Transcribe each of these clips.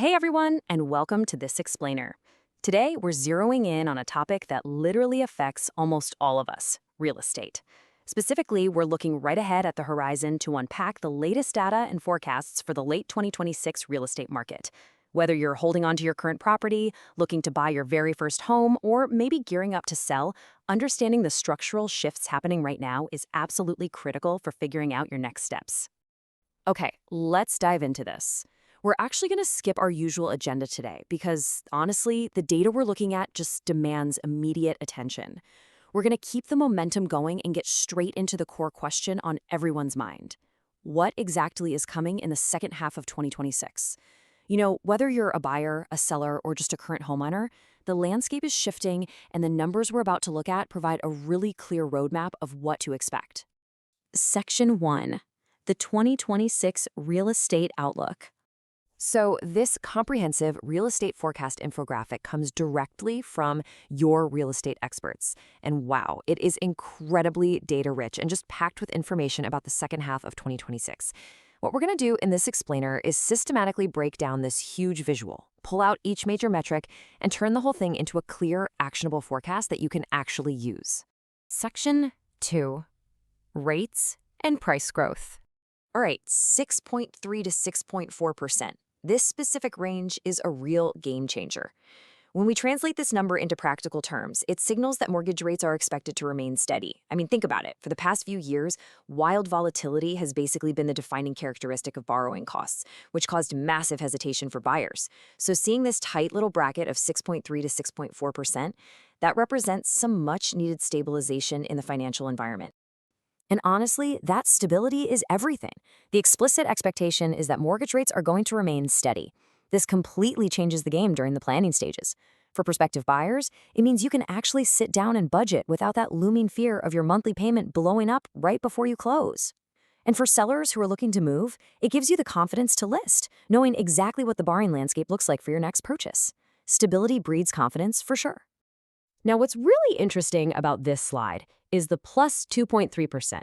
Hey everyone, and welcome to This Explainer. Today, we're zeroing in on a topic that literally affects almost all of us, real estate. Specifically, we're looking right ahead at the horizon to unpack the latest data and forecasts for the late 2026 real estate market. Whether you're holding onto your current property, looking to buy your very first home, or maybe gearing up to sell, understanding the structural shifts happening right now is absolutely critical for figuring out your next steps. Okay, let's dive into this. We're actually going to skip our usual agenda today because, honestly, the data we're looking at just demands immediate attention. We're going to keep the momentum going and get straight into the core question on everyone's mind. What exactly is coming in the second half of 2026? Whether you're a buyer, a seller, or just a current homeowner, the landscape is shifting and the numbers we're about to look at provide a really clear roadmap of what to expect. Section 1. The 2026 Real Estate Outlook. So this comprehensive real estate forecast infographic comes directly from your real estate experts. And wow, it is incredibly data-rich and just packed with information about the second half of 2026. What we're going to do in this explainer is systematically break down this huge visual, pull out each major metric, and turn the whole thing into a clear, actionable forecast that you can actually use. Section 2. Rates and price growth. All right, 6.3 to 6.4%. This specific range is a real game changer. When we translate this number into practical terms, it signals that mortgage rates are expected to remain steady. I mean, think about it. For the past few years, wild volatility has basically been the defining characteristic of borrowing costs, which caused massive hesitation for buyers. So seeing this tight little bracket of 6.3 to 6.4%, that represents some much-needed stabilization in the financial environment. And honestly, that stability is everything. The explicit expectation is that mortgage rates are going to remain steady. This completely changes the game during the planning stages. For prospective buyers, it means you can actually sit down and budget without that looming fear of your monthly payment blowing up right before you close. And for sellers who are looking to move, it gives you the confidence to list, knowing exactly what the borrowing landscape looks like for your next purchase. Stability breeds confidence for sure. Now, what's really interesting about this slide is the plus 2.3%.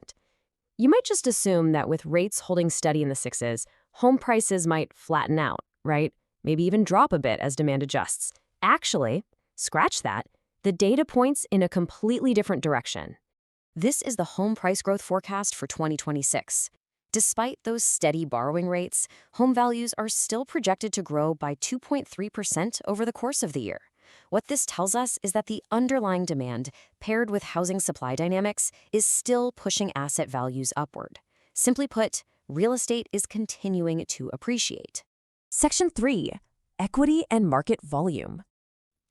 You might just assume that with rates holding steady in the sixes, home prices might flatten out, right? Maybe even drop a bit as demand adjusts. Actually, scratch that, the data points in a completely different direction. This is the home price growth forecast for 2026. Despite those steady borrowing rates, home values are still projected to grow by 2.3% over the course of the year. What this tells us is that the underlying demand, paired with housing supply dynamics, is still pushing asset values upward. Simply put, real estate is continuing to appreciate. Section 3. Equity and market volume.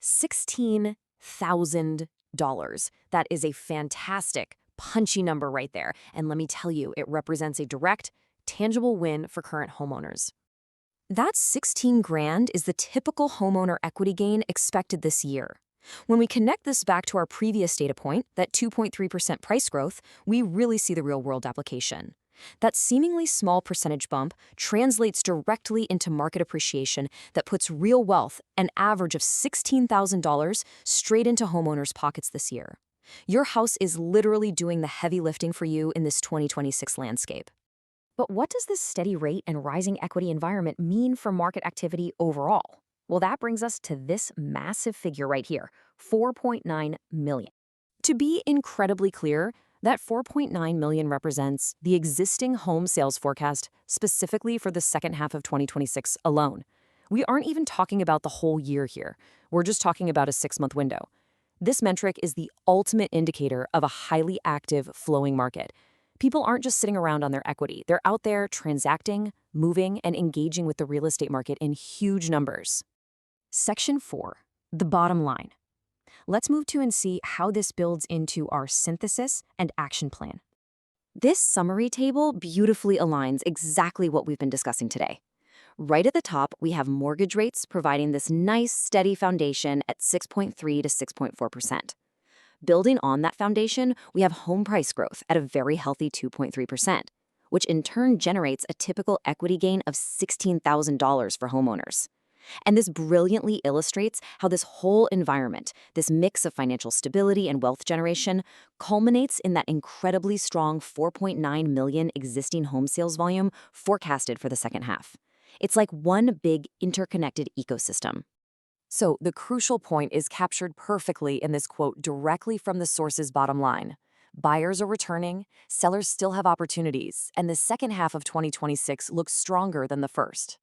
$16,000. That is a fantastic, punchy number right there. And let me tell you, it represents a direct, tangible win for current homeowners. That 16 grand is the typical homeowner equity gain expected this year. When we connect this back to our previous data point, that 2.3% price growth, we really see the real-world application. That seemingly small percentage bump translates directly into market appreciation that puts real wealth, an average of $16,000, straight into homeowners' pockets this year. Your house is literally doing the heavy lifting for you in this 2026 landscape. But what does this steady rate and rising equity environment mean for market activity overall? Well, that brings us to this massive figure right here, 4.9 million. To be incredibly clear, that 4.9 million represents the existing home sales forecast specifically for the second half of 2026 alone. We aren't even talking about the whole year here. We're just talking about a 6-month window. This metric is the ultimate indicator of a highly active, flowing market. People aren't just sitting around on their equity. They're out there transacting, moving, and engaging with the real estate market in huge numbers. Section 4. The bottom line. Let's move to and see how this builds into our synthesis and action plan. This summary table beautifully aligns exactly what we've been discussing today. Right at the top, we have mortgage rates providing this nice, steady foundation at 6.3 to 6.4%. Building on that foundation, we have home price growth at a very healthy 2.3%, which in turn generates a typical equity gain of $16,000 for homeowners. And this brilliantly illustrates how this whole environment, this mix of financial stability and wealth generation, culminates in that incredibly strong 4.9 million existing home sales volume forecasted for the second half. It's like one big interconnected ecosystem. So the crucial point is captured perfectly in this quote directly from the source's bottom line. Buyers are returning, sellers still have opportunities, and the second half of 2026 looks stronger than the first.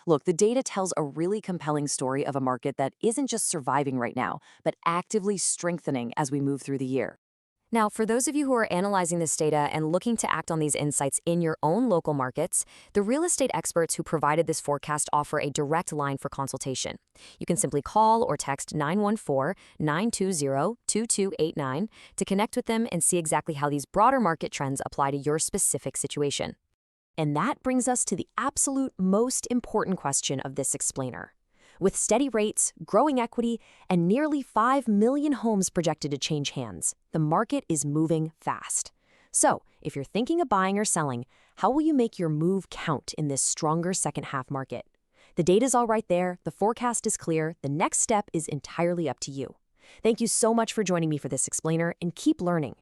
Look, the data tells a really compelling story of a market that isn't just surviving right now, but actively strengthening as we move through the year. Now, for those of you who are analyzing this data and looking to act on these insights in your own local markets, the real estate experts who provided this forecast offer a direct line for consultation. You can simply call or text 914-920-2289 to connect with them and see exactly how these broader market trends apply to your specific situation. And that brings us to the absolute most important question of this explainer. With steady rates, growing equity, and nearly 5 million homes projected to change hands, the market is moving fast. So, if you're thinking of buying or selling, how will you make your move count in this stronger second half market? The data's all right there, the forecast is clear, the next step is entirely up to you. Thank you so much for joining me for this explainer, and keep learning.